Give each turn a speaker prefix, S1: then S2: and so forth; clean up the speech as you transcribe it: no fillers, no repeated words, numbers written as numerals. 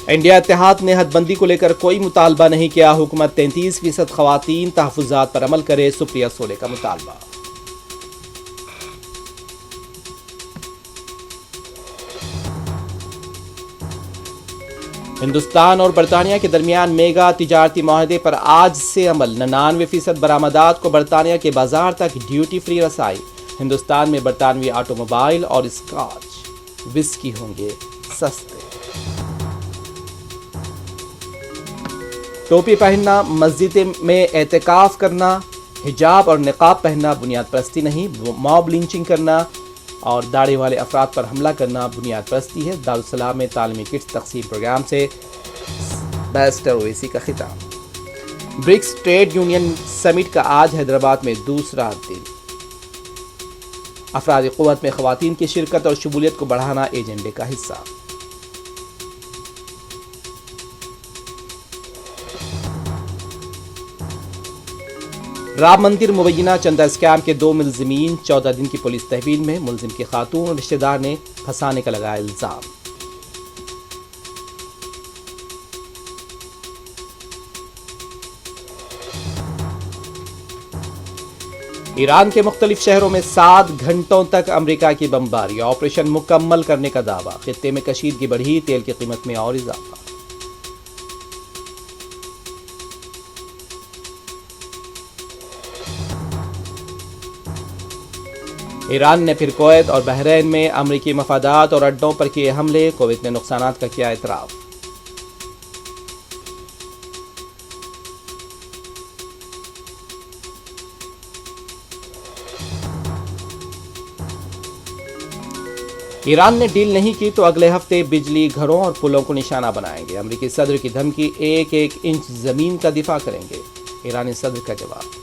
S1: India اتحاد نے حد بندی کو لے کر کوئی مطالبہ نہیں کیا، حکومت 33% خواتین تحفظات پر عمل کرے، سپریہ سولے کا مطالبہ۔ ہندوستان اور برطانیہ کے درمیان میگا تجارتی معاہدے پر آج سے عمل، 99% برآمدات کو برطانیہ کے بازار تک ڈیوٹی فری رسائی۔ ہندوستان میں برطانوی آٹو موبائل اور اسکاچ وسکی ہوں گے سستے۔ ٹوپی پہننا، مسجد میں اعتکاف کرنا، حجاب اور نقاب پہننا بنیاد پرستی نہیں، موب لنچنگ کرنا اور داڑھی والے افراد پر حملہ کرنا بنیاد پرستی ہے۔ دارالسلام میں تعلیمی کٹس تقسیم پروگرام سے بیسٹر اویسی کا خطاب۔ برکس ٹریڈ یونین سمٹ کا آج حیدرآباد میں دوسرا دن۔ افراد قوت میں خواتین کی شرکت اور شمولیت کو بڑھانا ایجنڈے کا حصہ۔ رام مندر مبینہ چندہ اسکیم کے 2 ملزمین 14 دن کی پولیس تحویل میں، ملزم کی خاتون اور رشتہ دار نے پھنسانے کا لگایا الزام۔ ایران کے مختلف شہروں میں 7 گھنٹوں تک امریکہ کی بمباری، آپریشن مکمل کرنے کا دعویٰ، خطے میں کشیدگی بڑھی، تیل کی قیمت میں اور اضافہ۔ ایران نے پھر کویت اور بحرین میں امریکی مفادات اور اڈوں پر کیے حملے، کویت نے نقصانات کا کیا اعتراف۔ ایران نے ڈیل نہیں کی تو اگلے ہفتے بجلی گھروں اور پلوں کو نشانہ بنائیں گے، امریکی صدر کی دھمکی، 1 انچ زمین کا دفاع کریں گے، ایرانی صدر کا جواب۔